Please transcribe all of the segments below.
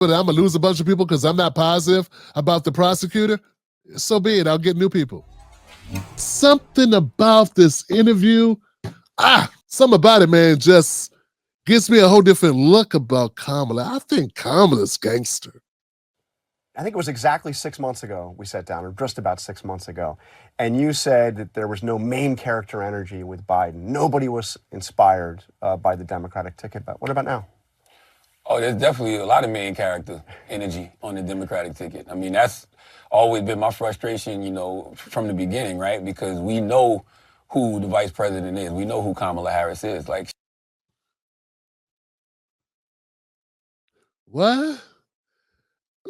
but I'm going to lose a bunch of people because I'm not positive about the prosecutor, so be it. I'll get new people. Something about this interview, something about it, man, just gives me a whole different look about Kamala. I think Kamala's gangster. I think it was exactly 6 months ago we sat down, or just about 6 months ago, and you said that there was no main character energy with Biden. Nobody was inspired by the Democratic ticket. But what about now? Oh, there's definitely a lot of main character energy on the Democratic ticket. I mean, that's always been my frustration, from the beginning, right? Because we know who the vice president is. We know who Kamala Harris is. Like, what?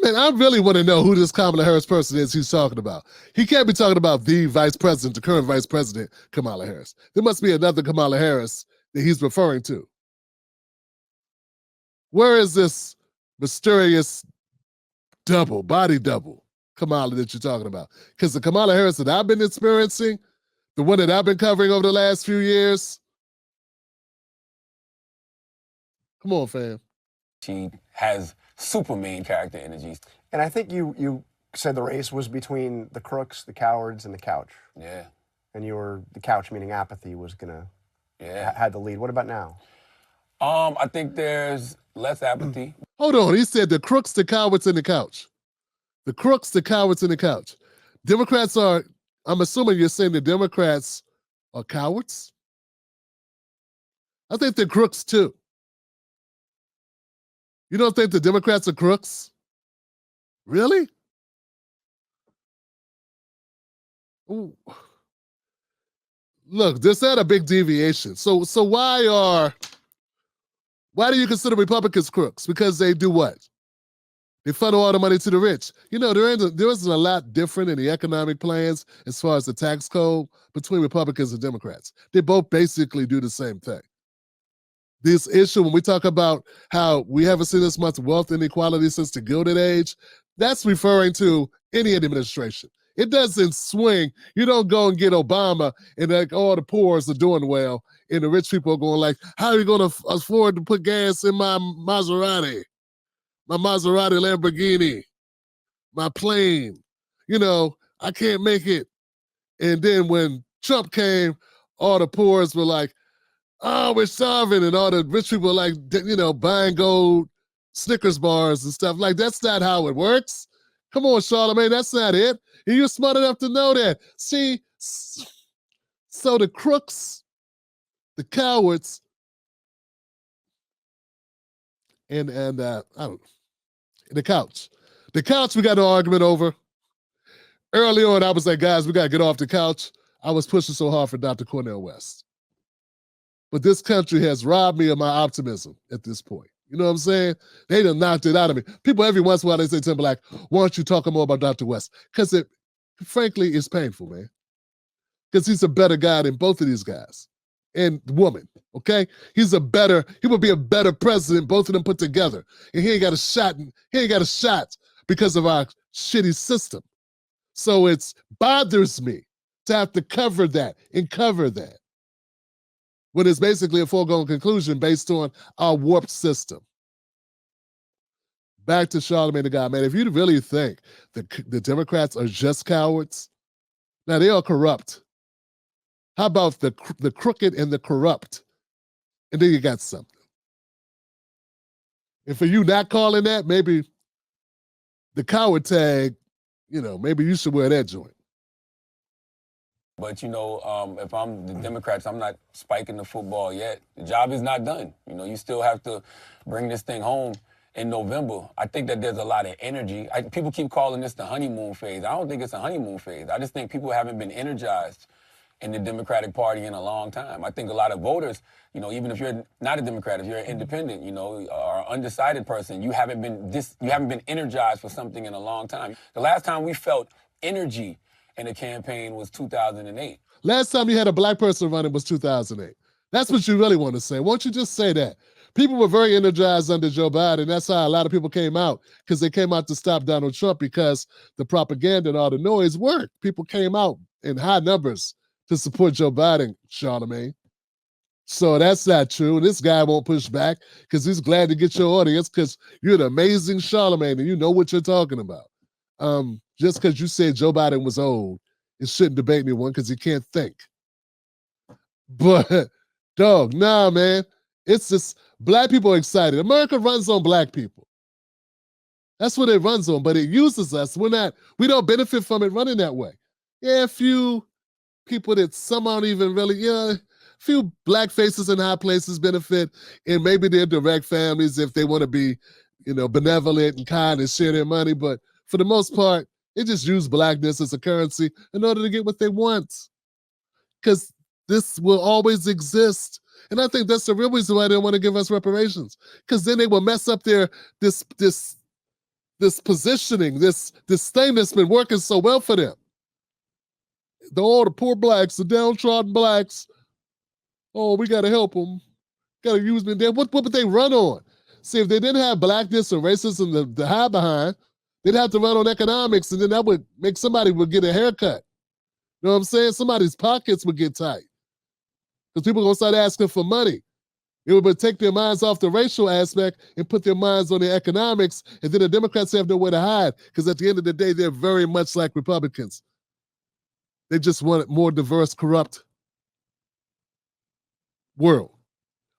Man, I really want to know who this Kamala Harris person is he's talking about. He can't be talking about the vice president, the current vice president, Kamala Harris. There must be another Kamala Harris that he's referring to. Where is this mysterious body double Kamala that you're talking about? Because the Kamala Harris that I've been experiencing, the one that I've been covering over the last few years, come on, fam. she has super main character energies. And I think you said the race was between the crooks, the cowards, and the couch. Yeah. And the couch, meaning apathy, was had the lead. What about now? I think there's less apathy. Hold on. He said the crooks, the cowards, and the couch. The crooks, the cowards, and the couch. Democrats are, I'm assuming you're saying the Democrats are cowards? I think they're crooks too. You don't think the Democrats are crooks? Really? Ooh. Look, there's not a big deviation. So why do you consider Republicans crooks? Because they do what? They funnel all the money to the rich. There isn't a lot different in the economic plans as far as the tax code between Republicans and Democrats. They both basically do the same thing. This issue, when we talk about how we haven't seen this much wealth inequality since the Gilded Age, that's referring to any administration. It doesn't swing. You don't go and get Obama and like all the poors are doing well, and the rich people are going like, how are you going to afford to put gas in my Maserati Lamborghini, my plane? I can't make it. And then when Trump came, all the poors were like, oh, we're starving, and all the rich people are like, buying gold Snickers bars and stuff. Like, that's not how it works. Come on, Charlamagne, that's not it. And you're smart enough to know that. See, so the crooks, the cowards, and I don't know, the couch. The couch we got an argument over. Early on, I was like, guys, we got to get off the couch. I was pushing so hard for Dr. Cornel West. But this country has robbed me of my optimism at this point. You know what I'm saying? They done knocked it out of me. People every once in a while, they say to me like, why don't you talk more about Dr. West? Because it, frankly, is painful, man. Because he's a better guy than both of these guys. And woman, okay? He would be a better president, both of them put together. And he ain't got a shot because of our shitty system. So it bothers me to have to cover that. When it's basically a foregone conclusion based on our warped system. Back to Charlamagne Tha God, man. If you really think the Democrats are just cowards, now they are corrupt. How about the crooked and the corrupt? And then you got something. And for you not calling that, maybe the coward tag, maybe you should wear that joint. But, if I'm the Democrats, I'm not spiking the football yet. The job is not done. You still have to bring this thing home in November. I think that there's a lot of energy. People keep calling this the honeymoon phase. I don't think it's a honeymoon phase. I just think people haven't been energized in the Democratic Party in a long time. I think a lot of voters, even if you're not a Democrat, if you're an independent, or an undecided person, you haven't been energized for something in a long time. The last time we felt energy in a campaign was 2008. Last time you had a black person running was 2008. That's what you really want to say. Why don't you just say that? People were very energized under Joe Biden. That's how a lot of people came out, because they came out to stop Donald Trump because the propaganda and all the noise worked. People came out in high numbers to support Joe Biden, Charlamagne. So that's not true. And this guy won't push back because he's glad to get your audience because you're an amazing Charlamagne and you know what you're talking about. Just because you said Joe Biden was old, it shouldn't debate anyone because he can't think. But, dog, nah, man. It's just black people are excited. America runs on black people. That's what it runs on, but it uses us. We don't benefit from it running that way. Yeah, a few people that some aren't even really, a few black faces in high places benefit, and maybe their direct families if they want to be, benevolent and kind and share their money. But for the most part, they just use blackness as a currency in order to get what they want. Because this will always exist. And I think that's the real reason why they want to give us reparations. Because then they will mess up this positioning, this thing that's been working so well for them. The poor blacks, the downtrodden blacks. Oh, we got to help them. Got to use them. What would they run on? See, if they didn't have blackness or racism to hide behind, they'd have to run on economics, and then that would make somebody would get a haircut. You know what I'm saying? Somebody's pockets would get tight. Because people are going to start asking for money. It would take their minds off the racial aspect and put their minds on the economics, and then the Democrats have nowhere to hide because at the end of the day, they're very much like Republicans. They just want a more diverse, corrupt world.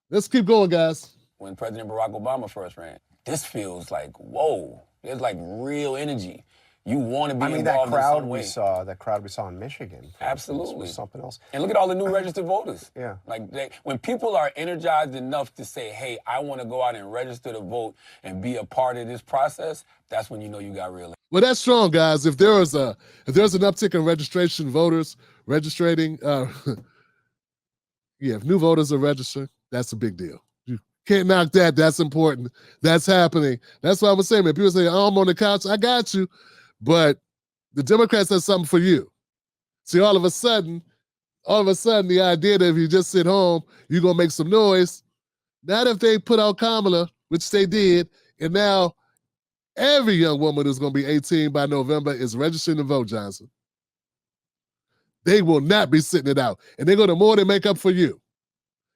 Let's keep going, guys. When President Barack Obama first ran, this feels like, whoa, there's like real energy. You want to be involved in some way. That crowd we saw in Michigan. Absolutely. Was something else. And look at all the new registered voters. Yeah. Like when people are energized enough to say, hey, I want to go out and register to vote and be a part of this process, that's when you know you got real. Well, that's strong, guys. If there's an uptick in voters registrating, if new voters are registering, that's a big deal. You can't knock that. That's important. That's happening. That's what I was saying, man. People say, oh, I'm on the couch. I got you. But the Democrats have something for you. See, all of a sudden, the idea that if you just sit home, you're going to make some noise. Not if they put out Kamala, which they did, and now every young woman who's going to be 18 by November is registering to vote, Johnson. They will not be sitting it out. And they're going to more than make up for you.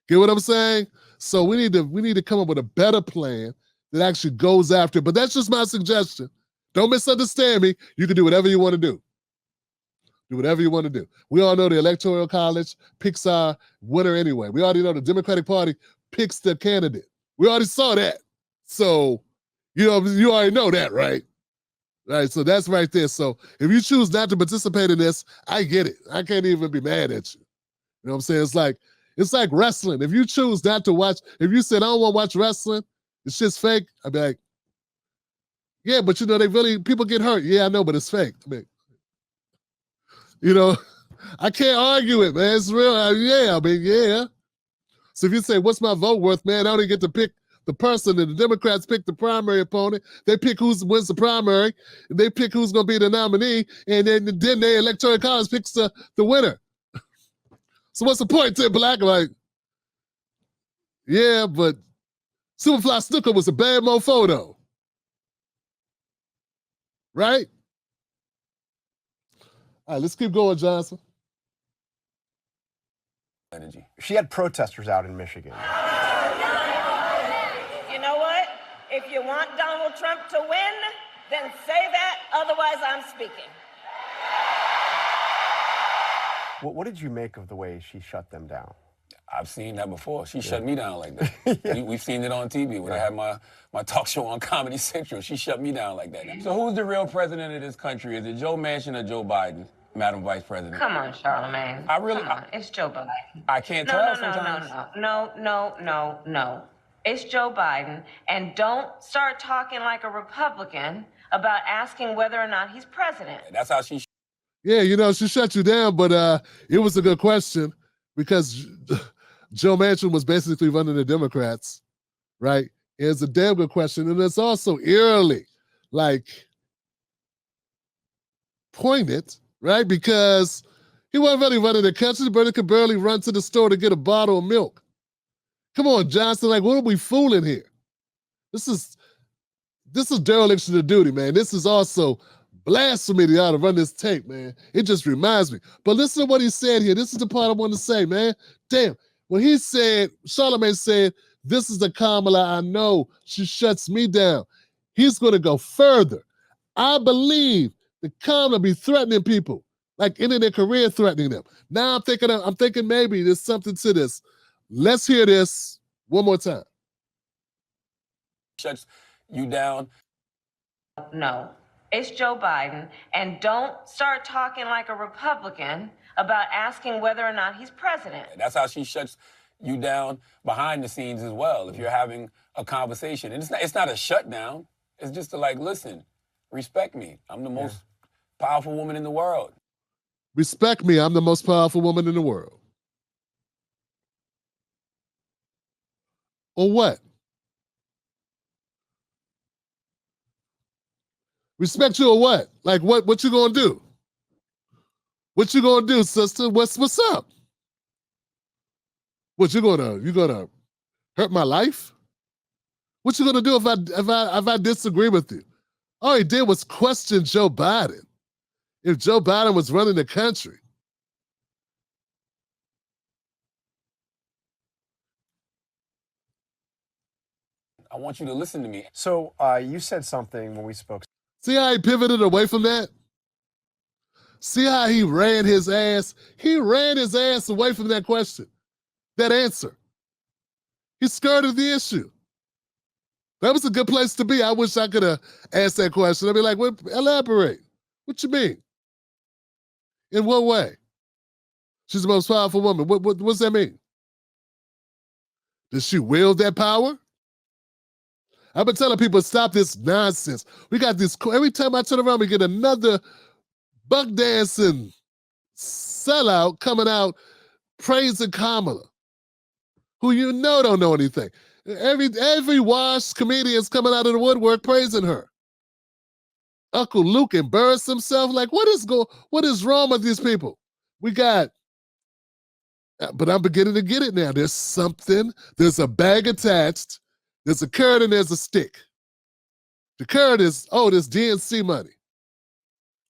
Get what I'm saying? So we need to come up with a better plan that actually goes after it. But that's just my suggestion. Don't misunderstand me. You can do whatever you want to do. Do whatever you want to do. We all know the Electoral College picks our winner anyway. We already know the Democratic Party picks the candidate. We already saw that. So, you already know that, right? Right, so that's right there. So if you choose not to participate in this, I get it. I can't even be mad at you. You know what I'm saying? It's like wrestling. If you choose not to watch, if you said, I don't want to watch wrestling, it's just fake, I'd be like, yeah, but people get hurt. Yeah, I know, but it's fake. I can't argue it, man. It's real. Yeah. So if you say, what's my vote worth, man? I only get to pick the person, and the Democrats pick the primary opponent. They pick who wins the primary, and they pick who's going to be the nominee, and then the Electoral College picks the winner. So what's the point to black? Like, yeah, but Superfly Snooker was a bad mofo, though. Right? All right, let's keep going, Johnson. Energy. She had protesters out in Michigan. You know what? If you want Donald Trump to win, then say that, otherwise I'm speaking. What did you make of the way she shut them down? I've seen that before. She shut me down like that. Yeah. We've seen it on TV when I had my talk show on Comedy Central. She shut me down like that. So who's the real president of this country? Is it Joe Manchin or Joe Biden, Madam Vice President? Come on, Charlamagne. Come on. It's Joe Biden. I can't tell sometimes. No. It's Joe Biden. And don't start talking like a Republican about asking whether or not he's president. That's how she... Yeah, she shut you down, but it was a good question because Joe Manchin was basically running the Democrats, right? It's a damn good question, and it's also eerily, poignant, right? Because he wasn't really running the country, but he could barely run to the store to get a bottle of milk. Come on, Johnson, what are we fooling here? This is dereliction of duty, man. This is also blasphemy to ought to run this tape, man. It just reminds me. But listen to what he said here. This is the part I want to say, man. Damn, When he said, Charlamagne said, this is the Kamala I know, she shuts me down. He's going to go further. I believe the Kamala be threatening people, like ending their career threatening them. Now I'm thinking maybe there's something to this. Let's hear this one more time. Shuts you down. No, it's Joe Biden. And don't start talking like a Republican about asking whether or not he's president. That's how she shuts you down behind the scenes as well. If you're having a conversation, and it's not a shutdown. It's just to like, listen, respect me. I'm the most powerful woman in the world. Respect me. I'm the most powerful woman in the world. Or what? Respect you or what? Like what you gonna do? What you gonna do, sister? What's up? What you gonna hurt my life? What you gonna do if I disagree with you? All he did was question Joe Biden. If Joe Biden was running the country. I want you to listen to me. So you said something when we spoke. See how he pivoted away from that? See how he ran his ass? He ran his ass away from that question, that answer. He skirted the issue. That was a good place to be. I wish I could have asked that question. I'd be like, elaborate. What you mean? In what way? She's the most powerful woman. What's that mean? Does she wield that power? I've been telling people, stop this nonsense. We got this, every time I turn around, we get another buck dancing sellout coming out praising Kamala, who you know don't know anything. Every washed comedian's coming out of the woodwork praising her. Uncle Luke embarrassed himself. Like, what is wrong with these people? But I'm beginning to get it now. There's a bag attached, there's a carrot and there's a stick. The carrot is, this DNC money.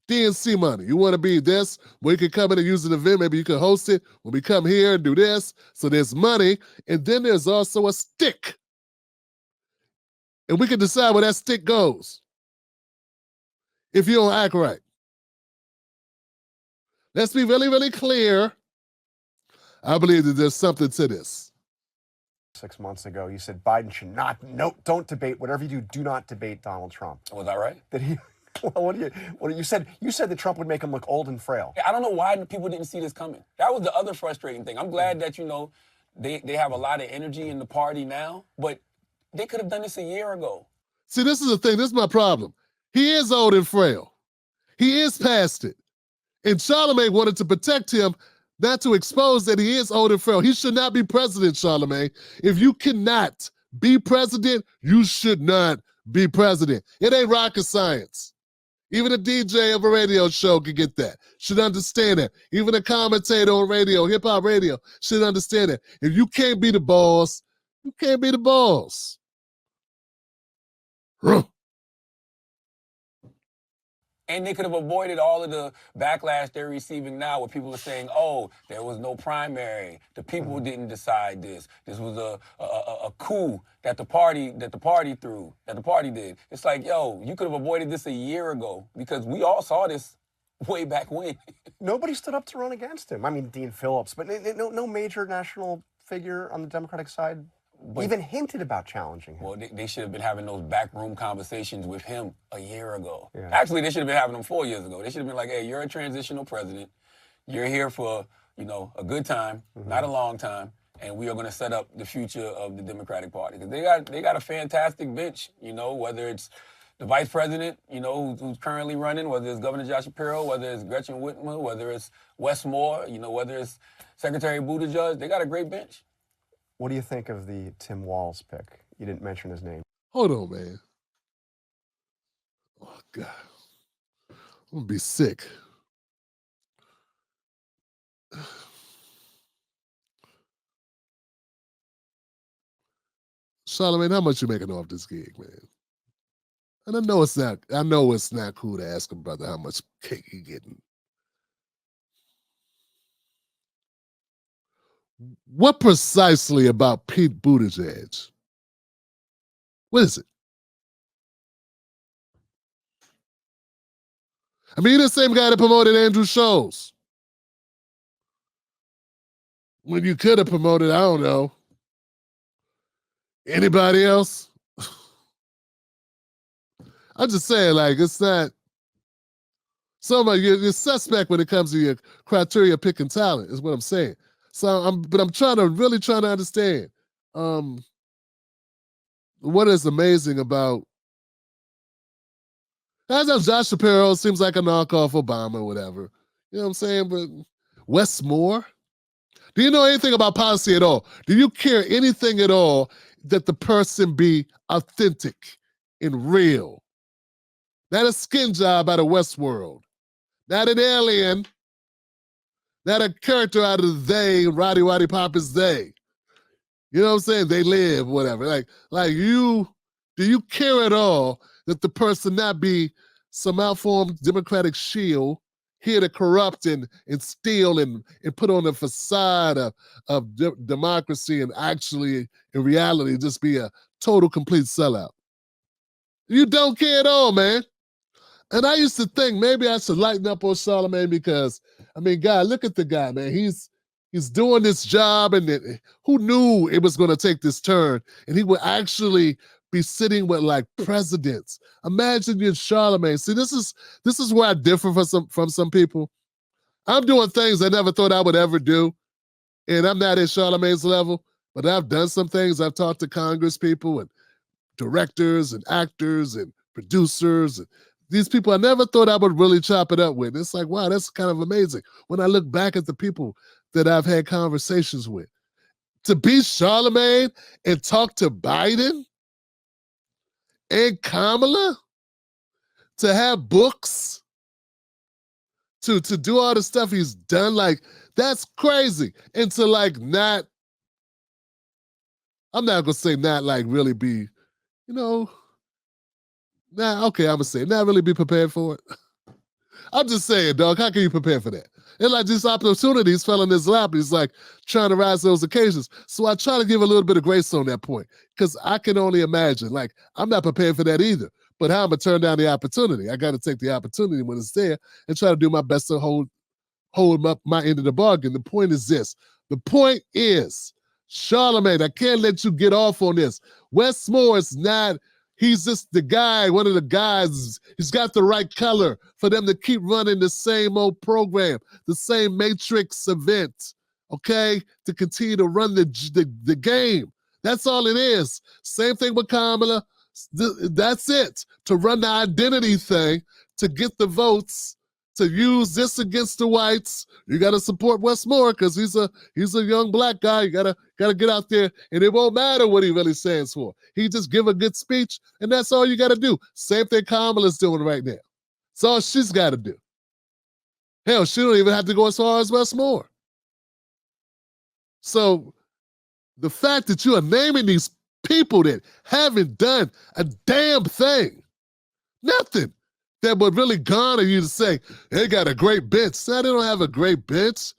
DNC money. You want to be this? We can come in and use an event. Maybe you can host it when we come here and do this. So there's money. And then there's also a stick. And we can decide where that stick goes if you don't act right. Let's be really, really clear. I believe that there's something to this. 6 months ago, you said Biden should don't debate. Whatever you do not debate Donald Trump. Was that right? Did he? What you said? You said that Trump would make him look old and frail. I don't know why people didn't see this coming. That was the other frustrating thing. I'm glad that, they have a lot of energy in the party now, but they could have done this a year ago. See, this is the thing. This is my problem. He is old and frail. He is past it. And Charlamagne wanted to protect him, not to expose that he is old and frail. He should not be president, Charlamagne. If you cannot be president, you should not be president. It ain't rocket science. Even a DJ of a radio show can get that, should understand that. Even a commentator on radio, hip-hop radio, should understand that. If you can't be the boss, you can't be the boss. And they could have avoided all of the backlash they're receiving now, where people are saying, "Oh, there was no primary. The people didn't decide this. This was a coup that the party did." It's like, yo, you could have avoided this a year ago because we all saw this way back when. Nobody stood up to run against him. I mean, Dean Phillips, but no major national figure on the Democratic side even hinted about challenging him. Well, they should have been having those backroom conversations with him a year ago. Yeah. Actually, they should have been having them 4 years ago. They should have been like, hey, you're a transitional president. You're here for, a good time, not a long time, and we are going to set up the future of the Democratic Party. Because they got a fantastic bench, whether it's the vice president, who's currently running, whether it's Governor Josh Shapiro, whether it's Gretchen Whitmer, whether it's Wes Moore, whether it's Secretary Buttigieg. They got a great bench. What do you think of the Tim Walz pick? You didn't mention his name. Hold on, man. Oh, God. I'm going to be sick. Charlamagne, how much you making off this gig, man? And I know it's not cool to ask a brother how much cake he getting. What precisely about Pete Buttigieg? What is it? I mean, you're the same guy that promoted Andrew Schultz. When you could have promoted, I don't know, anybody else? I'm just saying, like, it's not so much. You're suspect when it comes to your criteria picking talent, is what I'm saying. So I'm really trying to understand what is amazing about. As of Josh Shapiro seems like a knockoff Obama or whatever. You know what I'm saying? But Wes Moore? Do you know anything about policy at all? Do you care anything at all that the person be authentic and real? Not a skin job out of Westworld. Not an alien. Not a character out of They, Roddy Roddy Piper's They. You know what I'm saying? They Live, whatever. Like you, do you care at all that the person not be some malformed Democratic shield here to corrupt and steal and put on a facade of democracy and actually, in reality, just be a total, complete sellout? You don't care at all, man. And I used to think maybe I should lighten up on Charlamagne because, I mean, God, look at the guy, man. He's doing this job, and who knew it was going to take this turn? And he would actually be sitting with like presidents. Imagine you're Charlamagne. See, this is where I differ from some people. I'm doing things I never thought I would ever do, and I'm not at Charlamagne's level, but I've done some things. I've talked to Congress people and directors and actors and producers and these people I never thought I would really chop it up with. It's like, wow, that's kind of amazing. When I look back at the people that I've had conversations with, to be Charlamagne and talk to Biden and Kamala, to have books, to do all the stuff he's done, like, that's crazy. And to like not, I'm not gonna say not like really be, you know, nah, okay, I'm gonna say not really be prepared for it. I'm just saying, dog, how can you prepare for that? And like these opportunities fell in his lap. He's like trying to rise to those occasions. So I try to give a little bit of grace on that point because I can only imagine, like, I'm not prepared for that either. But how I'm gonna turn down the opportunity? I got to take the opportunity when it's there and try to do my best to hold up my end of the bargain. The point is this. The point is, Charlamagne, I can't let you get off on this. Wes Moore is not. He's just the guy, one of the guys. He's got the right color for them to keep running the same old program, the same Matrix event, okay? To continue to run the game. That's all it is. Same thing with Kamala. That's it. To run the identity thing, to get the votes, to use this against the whites. You got to support Wes Moore because he's a young black guy. You gotta get out there, and it won't matter what he really stands for. He just give a good speech, and that's all you got to do. Same thing Kamala's doing right now. That's all she's got to do. Hell, she don't even have to go as far as Wes Moore. So the fact that you are naming these people that haven't done a damn thing, nothing, that would really garner you to say, they got a great bench. Now, they don't have a great bench.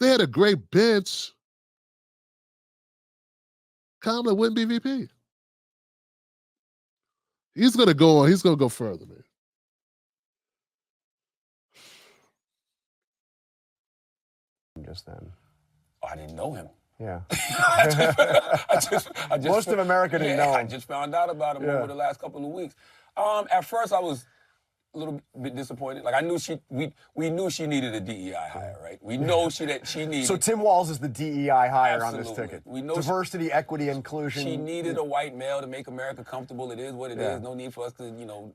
They had a great bench. Kamala wouldn't be VP. He's going to go on. He's going to go further, man. Just then. Oh, I didn't know him. Yeah. I just Most of America didn't know him. I just found out about him over the last couple of weeks. At first, I was a little bit disappointed. Like I knew we knew she needed a DEI hire, right? We know that she needed. So Tim Walz is the DEI hire on this ticket. We know diversity, equity, inclusion. She needed a white male to make America comfortable. It is what it is. No need for us to,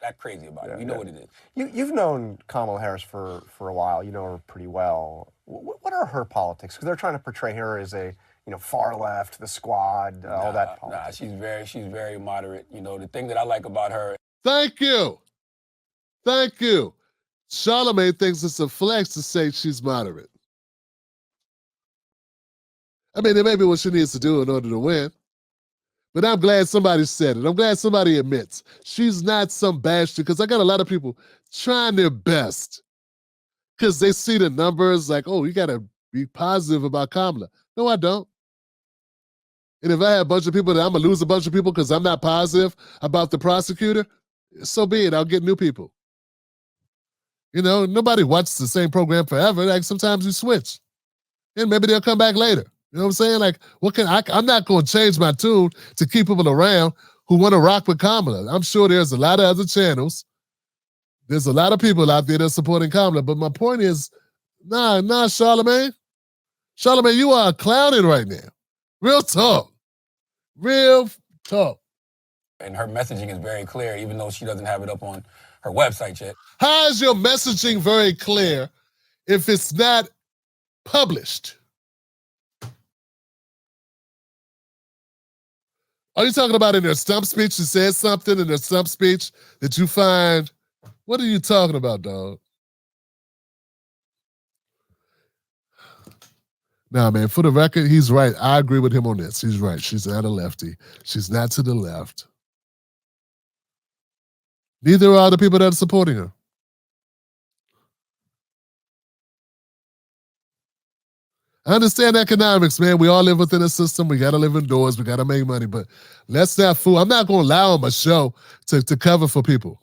act crazy about it. We know what it is. You've known Kamala Harris for a while. You know her pretty well. What are her politics? Because they're trying to portray her as a far left, the squad, all that politics. Nah, she's very moderate. The thing that I like about her. Thank you. Charlamagne thinks it's a flex to say she's moderate. I mean, it may be what she needs to do in order to win. But I'm glad somebody said it. I'm glad somebody admits she's not some bastard, because I got a lot of people trying their best because they see the numbers like, oh, you got to be positive about Kamala. No, I don't. And if I have a bunch of people that I'm going to lose a bunch of people because I'm not positive about the prosecutor, so be it. I'll get new people. You know, nobody watches the same program forever. Like sometimes you switch. And maybe they'll come back later. You know what I'm saying? Like, I'm not going to change my tune to keep people around who want to rock with Kamala. I'm sure there's a lot of other channels. There's a lot of people out there that's supporting Kamala. But my point is, nah, Charlamagne. Charlamagne, you are clowning right now. Real talk. Real talk. And her messaging is very clear, even though she doesn't have it up on her website yet. How is your messaging very clear if it's not published? Are you talking about in their stump speech? She says something in their stump speech that you find, what are you talking about, dog? Nah, man, for the record, he's right. I agree with him on this. He's right. She's not a lefty. She's not to the left. Neither are the people that are supporting her. I understand economics, man. We all live within a system. We got to live indoors. We got to make money. But let's not fool. I'm not going to allow my show to cover for people.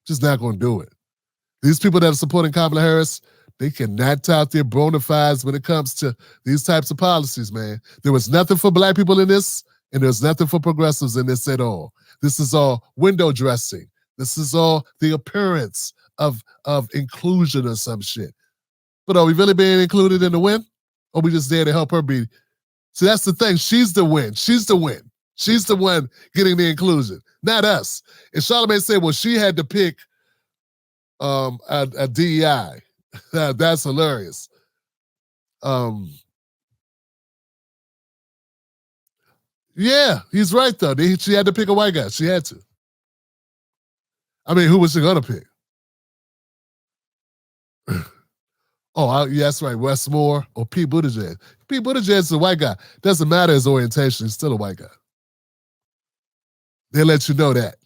Just not going to do it. These people that are supporting Kamala Harris, they cannot tout their bona fides when it comes to these types of policies, man. There was nothing for black people in this, and there's nothing for progressives in this at all. This is all window dressing. This is all the appearance of inclusion or some shit. But are we really being included in the win? Or we just there to help her be? See, that's the thing. She's the win. She's the win. She's the one getting the inclusion, not us. And Charlamagne said, well, she had to pick a DEI. That's hilarious. Yeah, he's right, though. She had to pick a white guy. She had to. I mean, who was she going to pick? Oh, yeah, that's right. Westmore or Pete Buttigieg. Pete Buttigieg is a white guy. Doesn't matter his orientation. He's still a white guy. They let you know that.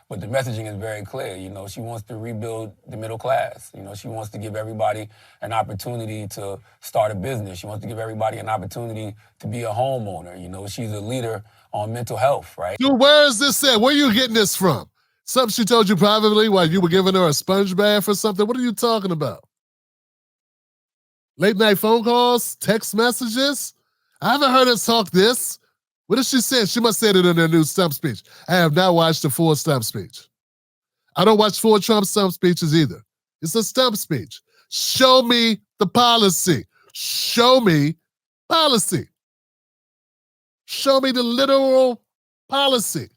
But the messaging is very clear. You know, she wants to rebuild the middle class. You know, she wants to give everybody an opportunity to start a business. She wants to give everybody an opportunity to be a homeowner. You know, she's a leader on mental health, right? Dude, where is this at? Where are you getting this from? Something she told you privately while you were giving her a sponge bath or something? What are you talking about? Late night phone calls? Text messages? I haven't heard her talk this. What did she say? She must have said it in her new stump speech. I have not watched the full stump speech. I don't watch full Trump stump speeches either. It's a stump speech. Show me the policy. Show me policy. Show me the literal policy.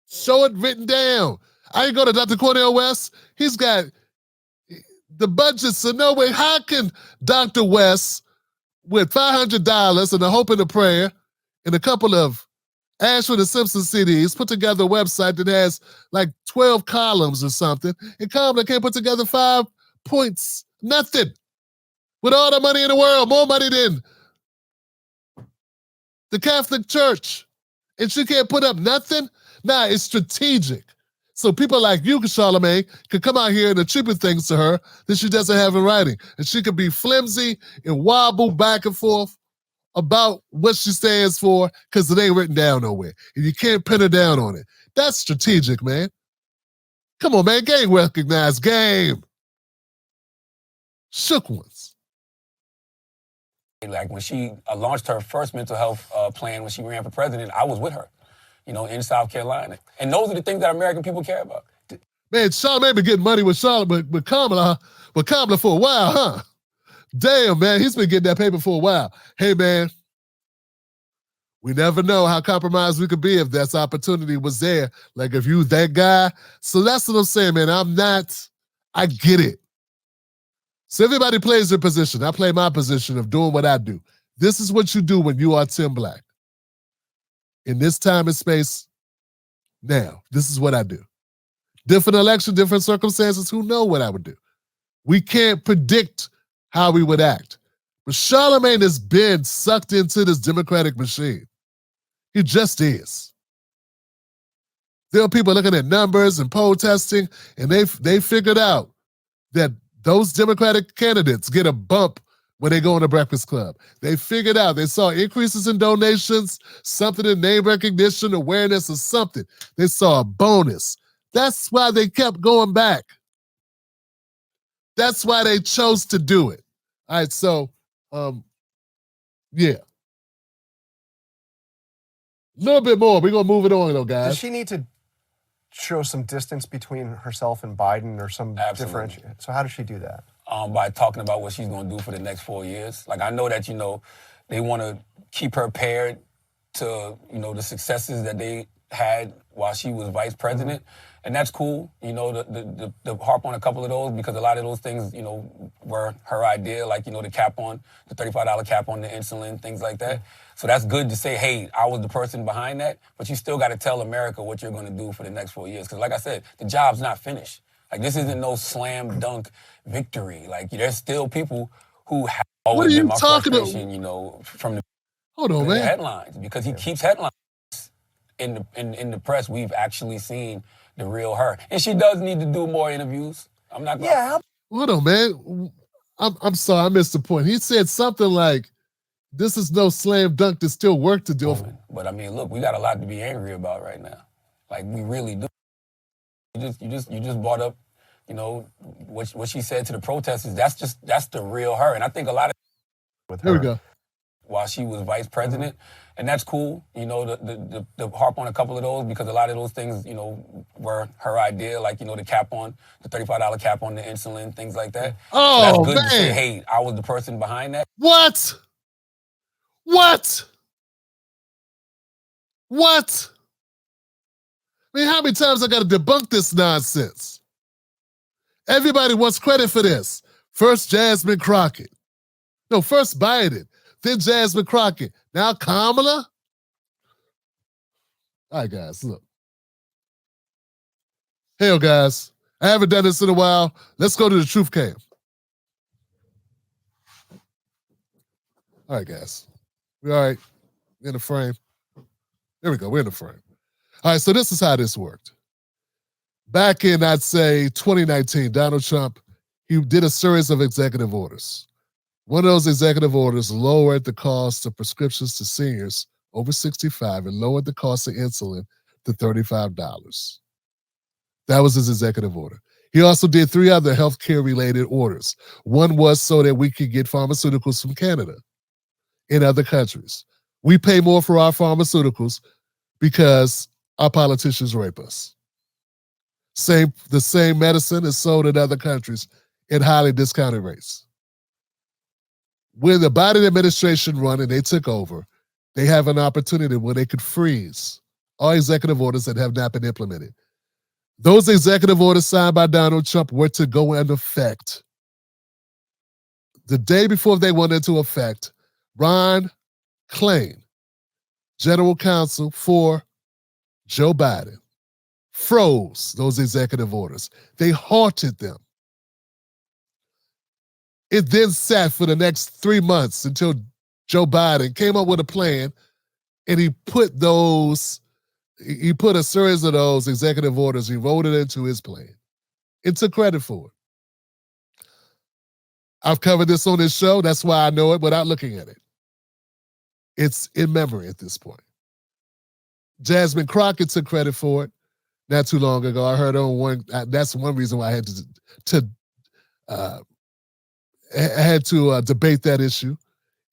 Show it written down. I ain't go to Dr. Cornel West. He's got the budget, so no way. How can Dr. West, with $500 and a hope and a prayer and a couple of Ashford and Simpson CDs, put together a website that has like 12 columns or something, and Kamala can't put together 5 points? Nothing. With all the money in the world, more money than the Catholic Church, and she can't put up nothing? Nah, it's strategic. So people like you, Charlamagne, can come out here and attribute things to her that she doesn't have in writing. And she can be flimsy and wobble back and forth about what she stands for because it ain't written down nowhere. And you can't pin her down on it. That's strategic, man. Come on, man. Game recognized. Game. Shook ones. Like when she launched her first mental health plan when she ran for president, I was with her, you know, in South Carolina. And those are the things that American people care about. Man, Charlamagne been getting money with Kamala for a while, huh? Damn, man, he's been getting that paper for a while. Hey, man, we never know how compromised we could be if that opportunity was there. Like if you that guy. So that's what I'm saying, man. I get it. So everybody plays their position. I play my position of doing what I do. This is what you do when you are Tim Black. In this time and space, now, this is what I do. Different election, different circumstances, who know what I would do? We can't predict how we would act. But Charlamagne has been sucked into this Democratic machine. He just is. There are people looking at numbers and poll testing, and they figured out that those Democratic candidates get a bump when they go on the Breakfast Club. They figured out, they saw increases in donations, something in name recognition, awareness, or something. They saw a bonus. That's why they kept going back. That's why they chose to do it. All right, so, yeah. A little bit more. We're going to move it on, though, guys. Does she need to show some distance between herself and Biden or some differentiation? So how does she do that? By talking about what she's going to do for the next 4 years. Like, I know that, they want to keep her paired to, the successes that they had while she was vice president. And that's cool, the harp on a couple of those, because a lot of those things, were her idea, like, the cap on, the $35 cap on the insulin, things like that. So that's good to say, hey, I was the person behind that, but you still got to tell America what you're going to do for the next 4 years. Because like I said, the job's not finished. Like, this isn't no slam dunk victory. Like, there's still people who have always been my frustration, from the Hold on, man. headlines, because he keeps headlines in the press. We've actually seen the real her, and she does need to do more interviews. I'm not gonna. Yeah. Hold on, man. I'm sorry, I missed the point. He said something like, "This is no slam dunk. There's still work to do." But I mean, look, we got a lot to be angry about right now. Like, we really do. You just brought up, what she said to the protesters. That's the real her, and I think a lot of With Here her. we go. while she was vice president, and that's cool. The harp on a couple of those, because a lot of those things, were her idea, like, the cap on, the $35 cap on the insulin, things like that. Oh, so that's good man. to say, hey, I was the person behind that. What? I mean, how many times I got to debunk this nonsense? Everybody wants credit for this. First Jasmine Crockett. No, first Biden, then Jasmine Crockett. Now Kamala? All right, guys, look. Hell, guys, I haven't done this in a while. Let's go to the truth cam. All right, guys. We all right? In the frame. There we go. We're in the frame. All right, so this is how this worked. Back in, I'd say, 2019, Donald Trump, he did a series of executive orders. One of those executive orders lowered the cost of prescriptions to seniors over 65 and lowered the cost of insulin to $35. That was his executive order. He also did 3 other healthcare-related orders. One was so that we could get pharmaceuticals from Canada in other countries. We pay more for our pharmaceuticals because our politicians rape us. The same medicine is sold in other countries at highly discounted rates. When the Biden administration run and they took over, they have an opportunity where they could freeze all executive orders that have not been implemented. Those executive orders signed by Donald Trump were to go into effect. The day before they went into effect, Ron Klain, general counsel for Joe Biden, froze those executive orders. They halted them. It then sat for the next 3 months until Joe Biden came up with a plan, and he put a series of those executive orders, he wrote it into his plan and took credit for it. I've covered this on this show. That's why I know it without looking at it. It's in memory at this point. Jasmine Crockett took credit for it not too long ago. I heard on one. That's one reason why I had to debate that issue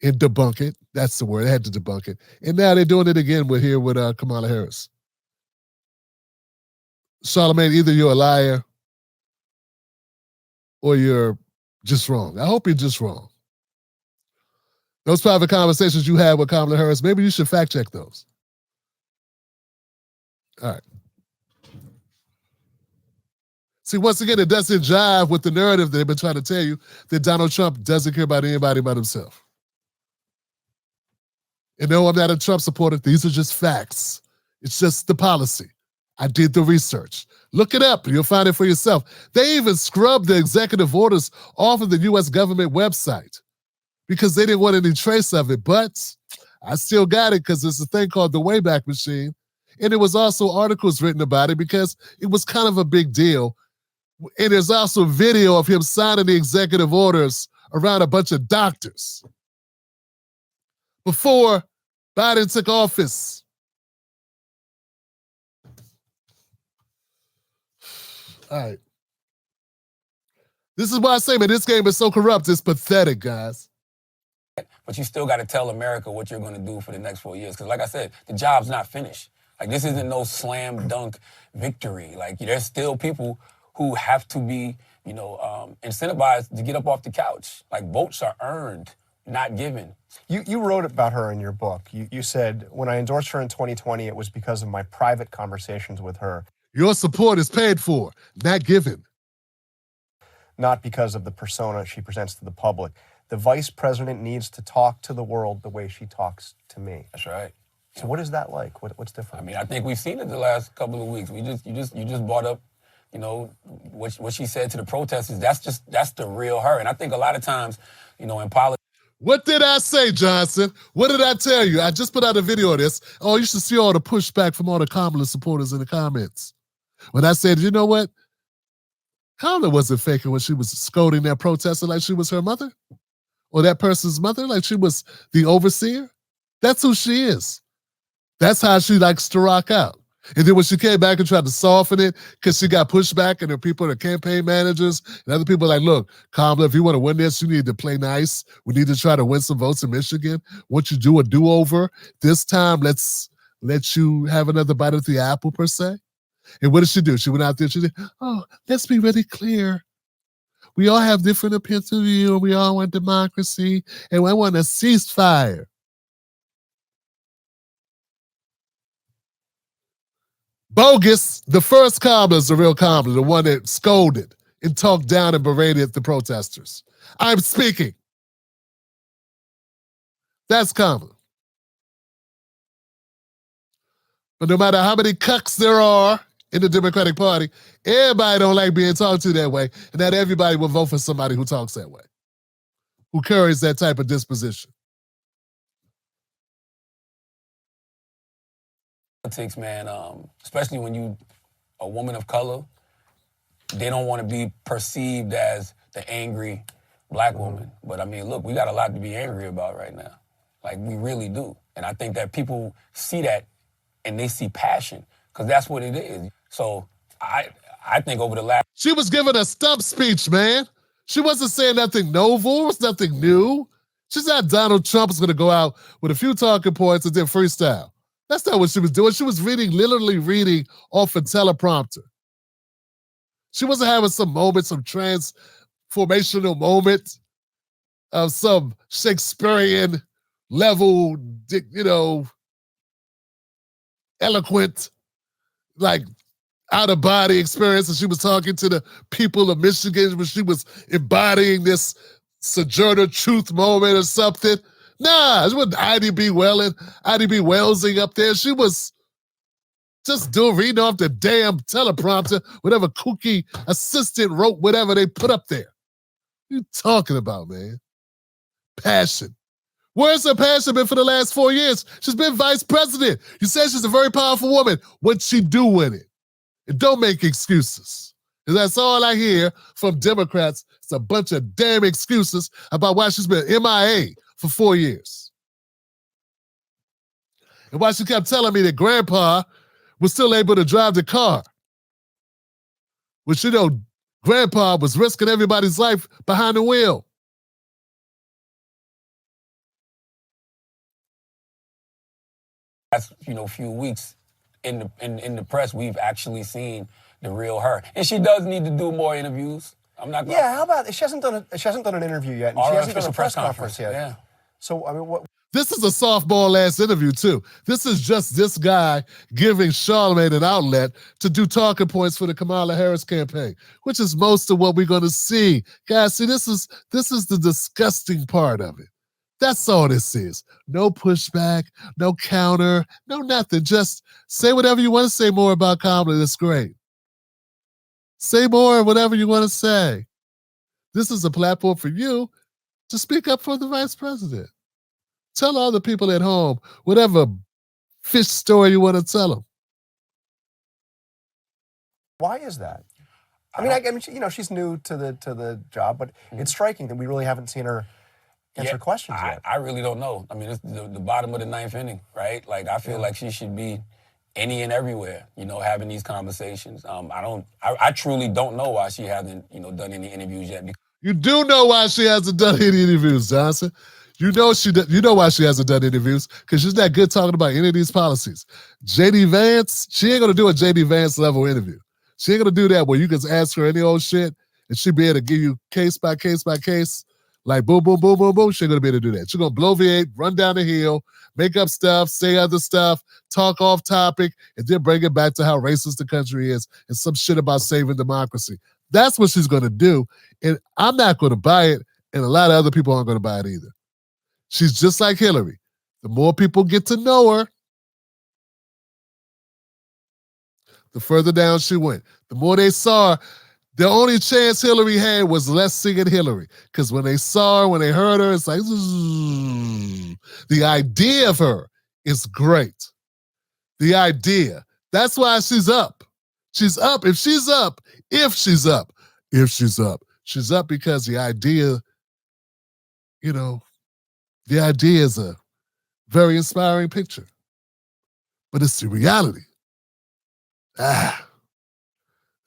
and debunk it. That's the word. I had to debunk it. And now they're doing it again with Kamala Harris. Charlamagne, either you're a liar or you're just wrong. I hope you're just wrong. Those private conversations you had with Kamala Harris, maybe you should fact check those. All right. See, once again, it doesn't jive with the narrative they've been trying to tell you that Donald Trump doesn't care about anybody but himself. And no, I'm not a Trump supporter. These are just facts. It's just the policy. I did the research. Look it up. You'll find it for yourself. They even scrubbed the executive orders off of the U.S. government website because they didn't want any trace of it. But I still got it because there's a thing called the Wayback Machine. And there was also articles written about it because it was kind of a big deal. And there's also video of him signing the executive orders around a bunch of doctors before Biden took office. All right. This is why I say, man, this game is so corrupt. It's pathetic, guys. But you still got to tell America what you're going to do for the next 4 years. Because like I said, the job's not finished. Like, this isn't no slam dunk victory. Like, there's still people who have to be, incentivized to get up off the couch. Like, votes are earned, not given. You wrote about her in your book. You said, when I endorsed her in 2020, it was because of my private conversations with her. Your support is paid for, not given. Not because of the persona she presents to the public. The vice president needs to talk to the world the way she talks to me. That's right. So what is that like? What's different? I mean, I think we've seen it the last couple of weeks. You just brought up, what she said to the protesters. That's the real her. And I think a lot of times, in politics. What did I say, Johnson? What did I tell you? I just put out a video of this. Oh, you should see all the pushback from all the Kamala supporters in the comments. When I said, you know what? Kamala wasn't faking when she was scolding that protester like she was her mother or that person's mother, like she was the overseer. That's who she is. That's how she likes to rock out. And then when she came back and tried to soften it because she got pushed back and there are people, the campaign managers and other people like, look, Kamala, if you want to win this, you need to play nice. We need to try to win some votes in Michigan. Once you do a do-over, this time let's let you have another bite at the apple, per se. And what did she do? She went out there, she did, oh, let's be really clear. We all have different opinions of view, and we all want democracy, and we want a ceasefire. Bogus. The first Kamala is the real Kamala, the one that scolded and talked down and berated the protesters. I'm speaking. That's Kamala. But no matter how many cucks there are in the Democratic Party, everybody don't like being talked to that way, and not everybody will vote for somebody who talks that way, who carries that type of disposition. Politics, man, especially when you a woman of color, they don't want to be perceived as the angry black woman. But I mean, look, we got a lot to be angry about right now. Like, we really do. And I think that people see that and they see passion, because that's what it is. So I think over the last... She was giving a stump speech, man. She wasn't saying nothing novel. It was nothing new. She said Donald Trump was going to go out with a few talking points and then freestyle. That's not what she was doing. She was literally reading off a teleprompter. She wasn't having some moment, some transformational moment of some Shakespearean level, eloquent, like out-of-body experience. And she was talking to the people of Michigan when she was embodying this Sojourner Truth moment or something. Nah, it wasn't IDB Wellsing up there. She was just reading off the damn teleprompter, whatever kooky assistant wrote, whatever they put up there. What are you talking about, man? Passion. Where's her passion been for the last 4 years? She's been vice president. You said she's a very powerful woman. What'd she do with it? And don't make excuses. Because that's all I hear from Democrats. It's a bunch of damn excuses about why she's been MIA for 4 years. And why she kept telling me that grandpa was still able to drive the car. Which, grandpa was risking everybody's life behind the wheel. Last few weeks in the press, we've actually seen the real her, and she does need to do more interviews. I'm not. Yeah, how about she hasn't done an interview yet, and she hasn't done a press conference yet. Yeah. So I mean, what? This is a softball-ass interview, too. This is just this guy giving Charlamagne an outlet to do talking points for the Kamala Harris campaign, which is most of what we're going to see. Guys, see, this is the disgusting part of it. That's all this is. No pushback, no counter, no nothing. Just say whatever you want to say more about Kamala. That's great. Say more, whatever you want to say. This is a platform for you to speak up for the vice president. Tell all the people at home whatever fish story you want to tell them. Why is that? I mean, she's new to the job, but it's striking that we really haven't seen her answer questions yet. I really don't know. I mean, it's the bottom of the ninth inning, right? Like, I feel like she should be any and everywhere, having these conversations. I truly don't know why she hasn't, done any interviews yet. You do know why she hasn't done any interviews, Johnson. You know why she hasn't done interviews, because she's not good talking about any of these policies. J.D. Vance, she ain't going to do a J.D. Vance level interview. She ain't going to do that where you can ask her any old shit and she'll be able to give you case by case by case, like boom, boom, boom, boom, boom. She ain't going to be able to do that. She's going to bloviate, run down the hill, make up stuff, say other stuff, talk off topic, and then bring it back to how racist the country is and some shit about saving democracy. That's what she's going to do, and I'm not going to buy it, and a lot of other people aren't going to buy it either. She's just like Hillary. The more people get to know her, the further down she went. The more they saw her, the only chance Hillary had was less singing Hillary. Because when they saw her, when they heard her, it's like, the idea of her is great. The idea. That's why she's up. She's up. She's up because the idea, the idea is a very inspiring picture. But it's the reality.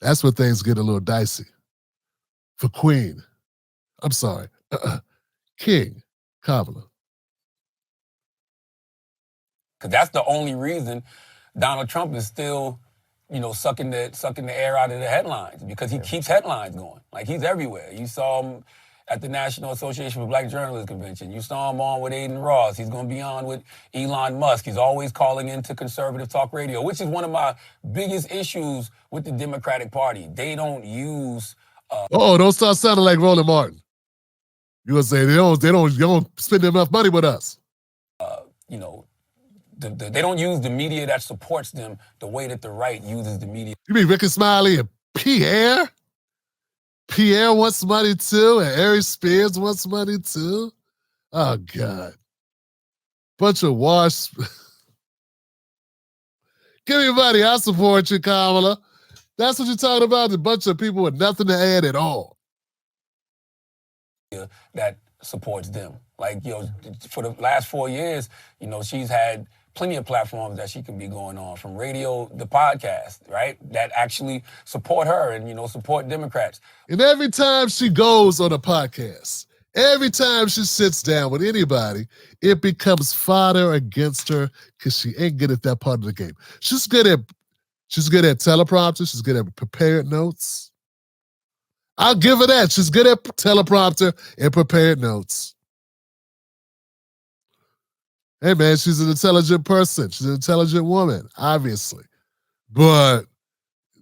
That's where things get a little dicey. For King Kamala. Because that's the only reason Donald Trump is still, sucking the air out of the headlines, because he keeps headlines going. Like, he's everywhere. You saw him at the National Association for Black Journalists Convention. You saw him on with Aiden Ross. He's going to be on with Elon Musk. He's always calling into conservative talk radio, which is one of my biggest issues with the Democratic Party. They don't use... don't start sounding like Roland Martin. You gonna say they don't spend enough money with us. They don't use the media that supports them the way that the right uses the media. You mean Ricky Smiley and Pierre? Pierre wants money too, and Ari Spears wants money too. Oh, God. Bunch of wash. Give me money. I support you, Kamala. That's what you're talking about, a bunch of people with nothing to add at all. That supports them. Like, for the last 4 years, she's had plenty of platforms that she can be going on, from radio to podcast, right? That actually support her and, support Democrats. And every time she goes on a podcast, every time she sits down with anybody, it becomes fodder against her because she ain't good at that part of the game. She's good at teleprompter. She's good at prepared notes. I'll give her that. She's good at teleprompter and prepared notes. Hey, man, she's an intelligent person. She's an intelligent woman, obviously. But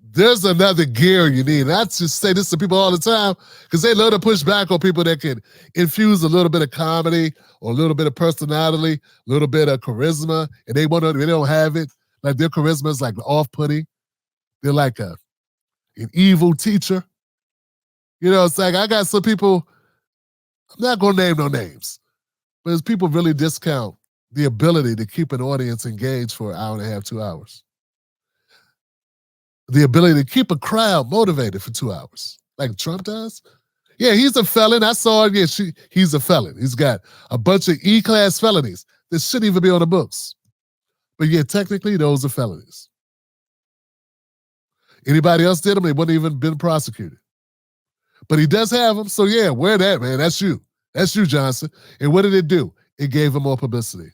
there's another gear you need. And I just say this to people all the time because they love to push back on people that can infuse a little bit of comedy or a little bit of personality, a little bit of charisma, and they don't have it. Like, their charisma is like off-putting. They're like an evil teacher. It's like I got some people, I'm not going to name no names, but as people really discount the ability to keep an audience engaged for an hour and a half, 2 hours. The ability to keep a crowd motivated for 2 hours, like Trump does. Yeah, he's a felon. I saw it. Yeah, he's a felon. He's got a bunch of E-class felonies that shouldn't even be on the books. But yeah, technically, those are felonies. Anybody else did them, they wouldn't even been prosecuted. But he does have them, so yeah, wear that, man. That's you. That's you, Johnson. And what did it do? It gave him more publicity.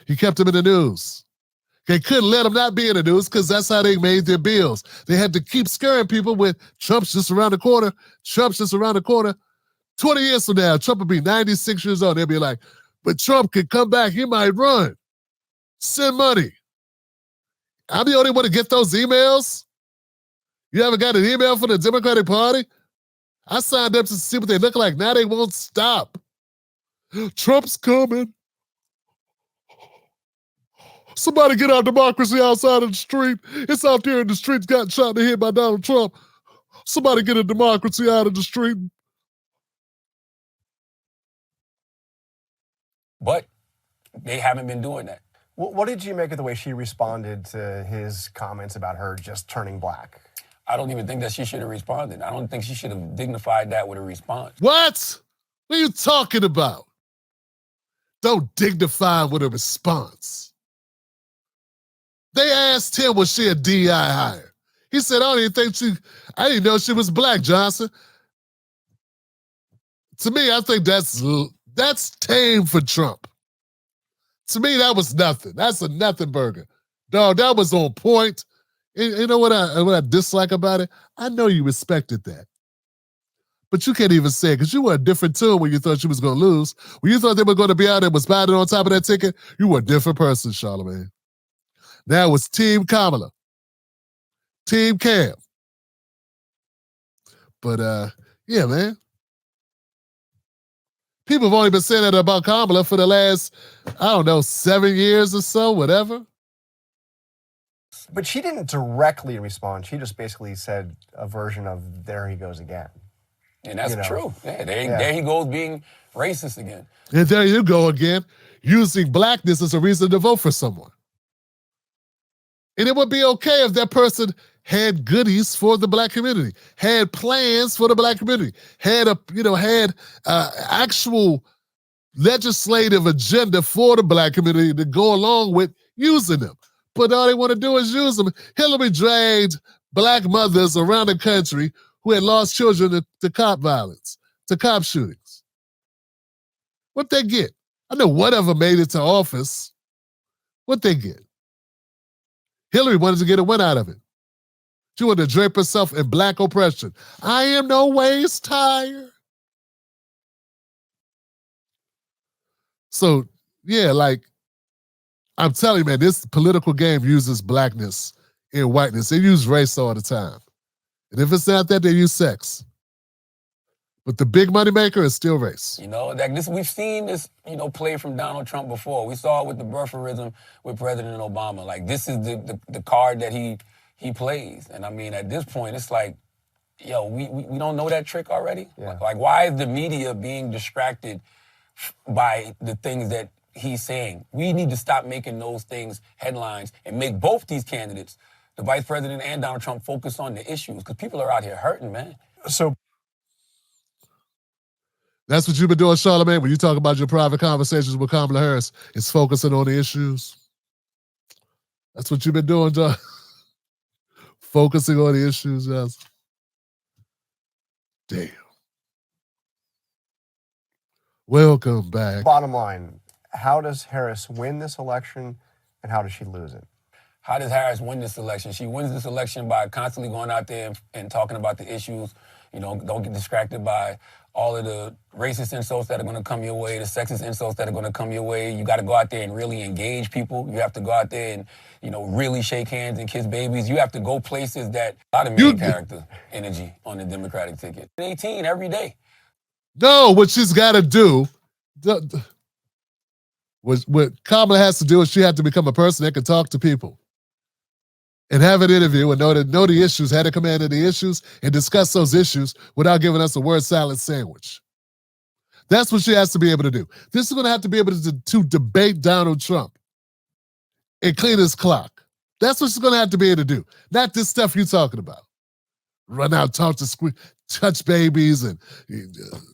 He kept him in the news. They couldn't let him not be in the news because that's how they made their bills. They had to keep scaring people with Trump's just around the corner. Trump's just around the corner. 20 years from now, Trump will be 96 years old. They'll be like, but Trump could come back. He might run. Send money. I'm the only one to get those emails. You haven't got an email from the Democratic Party? I signed up to see what they look like. Now they won't stop. Trump's coming. Somebody get our democracy outside of the street. It's out there in the streets, got shot in the head by Donald Trump. Somebody get a democracy out of the street. But they haven't been doing that. What did you make of the way she responded to his comments about her just turning black? I don't even think that she should have responded. I don't think she should have dignified that with a response. What? What are you talking about? Don't dignify with a response. They asked him, was she a DI hire? He said, I didn't know she was black, Johnson. To me, I think that's tame for Trump. To me, that was nothing. That's a nothing burger. Dog, that was on point. You know what I dislike about it? I know you respected that. But you can't even say it because you were a different tune when you thought she was going to lose. When you thought they were going to be out there was riding on top of that ticket, you were a different person, Charlamagne. That was Team Kamala. Team Cam. But, yeah, man. People have only been saying that about Kamala for the last, 7 years or so, whatever. But she didn't directly respond. She just basically said a version of, there he goes again. And that's true. Yeah, there he goes being racist again. And there you go again, using blackness as a reason to vote for someone. And it would be okay if that person had goodies for the black community, had plans for the black community, had actual legislative agenda for the black community to go along with using them. But all they want to do is use them. Hillary dragged black mothers around the country who had lost children to cop violence, to cop shootings. What'd they get? I know whatever made it to office. What'd they get? Hillary wanted to get a win out of it. She wanted to drape herself in black oppression. I am no ways tired. So, yeah, I'm telling you, man, this political game uses blackness and whiteness. They use race all the time. And if it's not that, they use sex. But the big money maker is still race. We've seen this, play from Donald Trump before. We saw it with the birtherism with President Obama. This is the card that he plays. And I mean, at this point, it's like, we don't know that trick already? Yeah. Why is the media being distracted by the things that he's saying? We need to stop making those things headlines and make both these candidates, the vice president and Donald Trump, focus on the issues because people are out here hurting, man. So that's what you've been doing, Charlamagne, when you talk about your private conversations with Kamala Harris. It's focusing on the issues. That's what you've been doing, John. Focusing on the issues, yes. Damn. Welcome back. bottom line, how does Harris win this election and how does she lose it? How does Harris win this election? She wins this election by constantly going out there and talking about the issues. Don't get distracted by all of the racist insults that are going to come your way, the sexist insults that are going to come your way. You got to go out there and really engage people. You have to go out there and, really shake hands and kiss babies. You have to go places that a lot of main character energy on the Democratic ticket. 18 every day. No, what she's got to do, what Kamala has to do is she has to become a person that can talk to people and have an interview and know the issues, had a command of the issues, and discuss those issues without giving us a word salad sandwich. That's what she has to be able to do. This is going to have to be able to debate Donald Trump and clean his clock. That's what she's going to have to be able to do. Not this stuff you're talking about. Run out, touch babies, and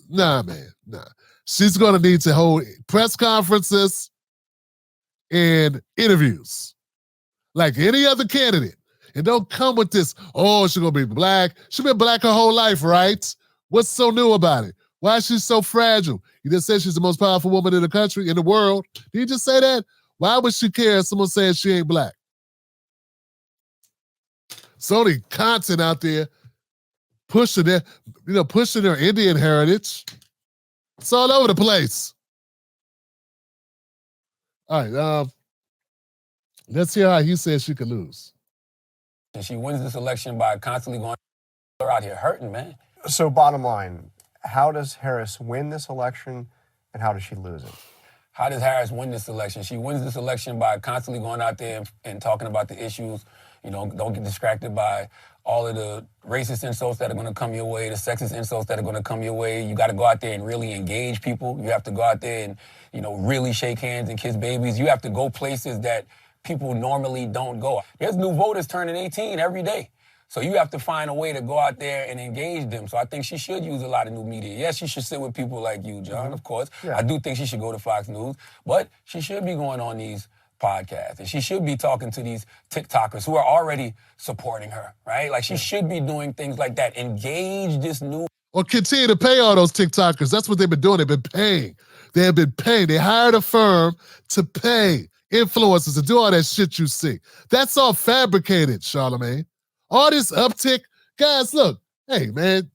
nah, man, nah. She's going to need to hold press conferences and interviews like any other candidate. And don't come with this, she's going to be black. She's been black her whole life, right? What's so new about it? Why is she so fragile? You just said she's the most powerful woman in the country, in the world. Did you just say that? Why would she care if someone says she ain't black? So many content out there pushing their Indian heritage. It's all over the place. All right, let's hear how he says she could lose. And she wins this election by constantly going out here hurting, man. So bottom line, how does Harris win this election and how does she lose it? How does Harris win this election? She wins this election by constantly going out there and talking about the issues. Don't get distracted by all of the racist insults that are going to come your way, the sexist insults that are going to come your way. You got to go out there and really engage people. You have to go out there and, really shake hands and kiss babies. You have to go places that people normally don't go. There's new voters turning 18 every day. So you have to find a way to go out there and engage them. So I think she should use a lot of new media. Yes, she should sit with people like you, John, of course. Yeah. I do think she should go to Fox News, but she should be going on these podcasts, and she should be talking to these TikTokers who are already supporting her, right? Like, she should be doing things like that. Engage this new... Or continue to pay all those TikTokers. That's what they've been doing. They've been paying. They have been paying. They hired a firm to pay influencers to do all that shit you see. That's all fabricated, Charlamagne. All this uptick, guys, look, hey, man,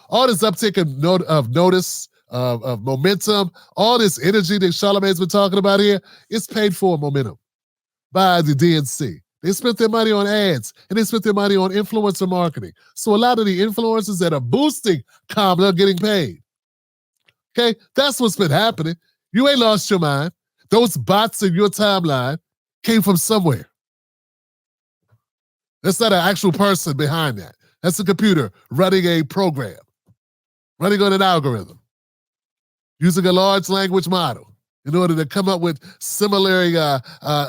all this uptick of notice, of momentum, all this energy that Charlamagne's been talking about here, it's paid for momentum by the DNC. They spent their money on ads, and they spent their money on influencer marketing. So a lot of the influencers that are boosting Kamala are getting paid. Okay? That's what's been happening. You ain't lost your mind. Those bots in your timeline came from somewhere. That's not an actual person behind that. That's a computer running a program, running on an algorithm, using a large language model in order to come up with similar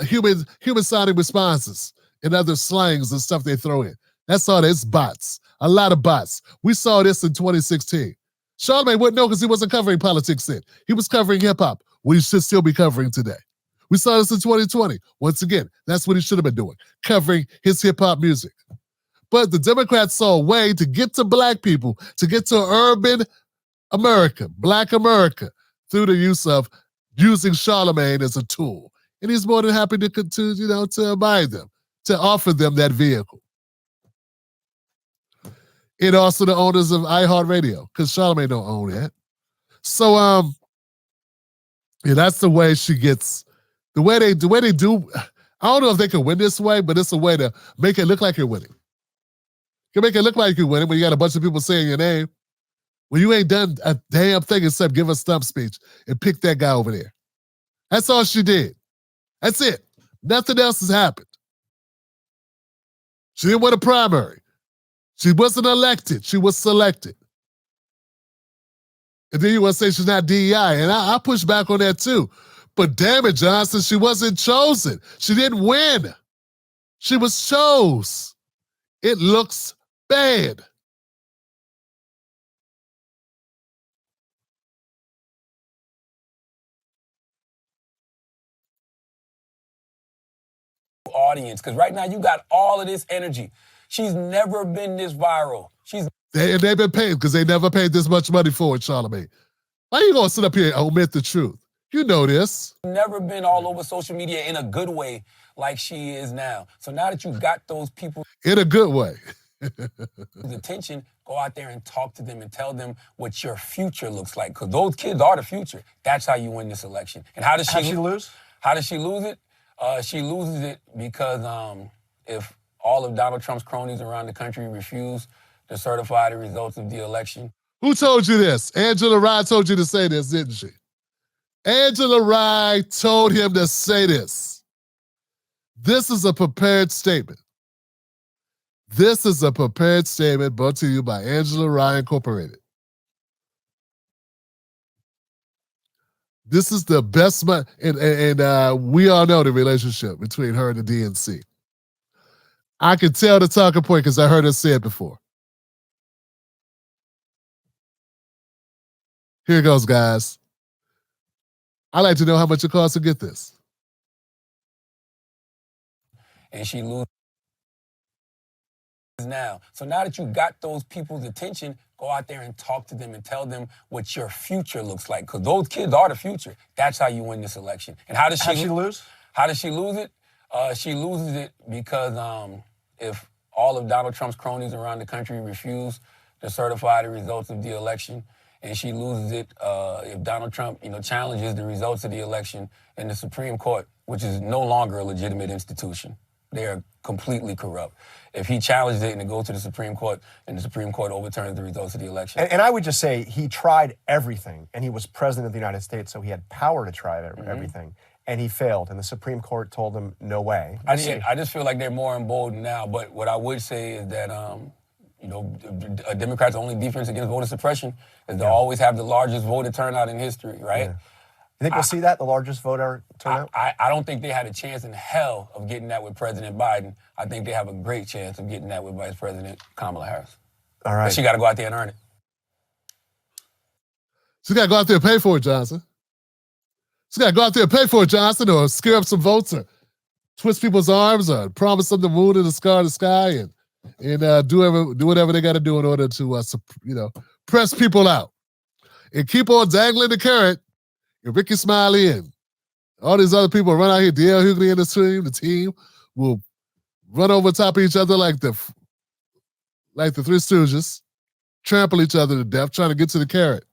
human-sounding responses and other slangs and stuff they throw in. That's all. It's bots. A lot of bots. We saw this in 2016. Charlamagne wouldn't know because he wasn't covering politics then. He was covering hip-hop, what he should still be covering today. We saw this in 2020. Once again, that's what he should have been doing, covering his hip-hop music. But the Democrats saw a way to get to black people, to get to urban America, black America, through the use of using Charlamagne as a tool. And he's more than happy to buy them, to offer them that vehicle. And also the owners of iHeartRadio, because Charlamagne don't own that. So, yeah, that's the way she gets, the way they do. I don't know if they can win this way, but it's a way to make it look like you're winning. You can make it look like you're winning when you got a bunch of people saying your name. When you ain't done a damn thing except give a stump speech and pick that guy over there. That's all she did. That's it. Nothing else has happened. She didn't win a primary. She wasn't elected. She was selected. And then you want to say she's not DEI. And I push back on that too. But damn it, Johnson, she wasn't chosen. She didn't win. She was chose. It looks bad. Audience, because right now you got all of this energy. She's never been this viral. They've been paid because they never paid this much money for it, Charlamagne. Why are you going to sit up here and omit the truth? You know this. Never been all over social media in a good way like she is now. So now that you got those people in a good way, attention, go out there and talk to them and tell them what your future looks like, because those kids are the future. That's how you win this election. And how does she lose? How does she lose it? She loses it because if all of Donald Trump's cronies around the country refuse to certify the results of the election. Who told you this? Angela Rye told you to say this, didn't she? Angela Rye told him to say this. This is a prepared statement. This is a prepared statement brought to you by Angela Rye Incorporated. This is the best, and we all know the relationship between her and the DNC. I can tell the talking point because I heard her say it before. Here it goes, guys. I'd like to know how much it costs to get this. And she loses now. So now that you got those people's attention, go out there and talk to them and tell them what your future looks like, because those kids are the future. That's how you win this election. And how does she lose? How does she lose it? She loses it because if all of Donald Trump's cronies around the country refuse to certify the results of the election, and she loses it if Donald Trump, challenges the results of the election in the Supreme Court, which is no longer a legitimate institution. They are completely corrupt. If he challenges it and it goes to the Supreme Court and the Supreme Court overturns the results of the election. And I would just say he tried everything, and he was president of the United States, so he had power to try everything. And he failed, and the Supreme Court told him, no way. I just feel like they're more emboldened now. But what I would say is that, a Democrat's only defense against voter suppression is to always have the largest voter turnout in history, right? You think we'll see that, the largest voter turnout? I don't think they had a chance in hell of getting that with President Biden. I think they have a great chance of getting that with Vice President Kamala Harris. All right. But she got to go out there and earn it. She got to go out there and pay for it, Johnson. She got to go out there and pay for it, Johnson, or scare up some votes, or twist people's arms, or promise them the moon and the sky, and do whatever they got to do in order to, press people out. And keep on dangling the carrot. And Ricky Smiley and all these other people run out here, D.L. Hughley and the team will run over top of each other like the Three Stooges, trample each other to death, trying to get to the carrot.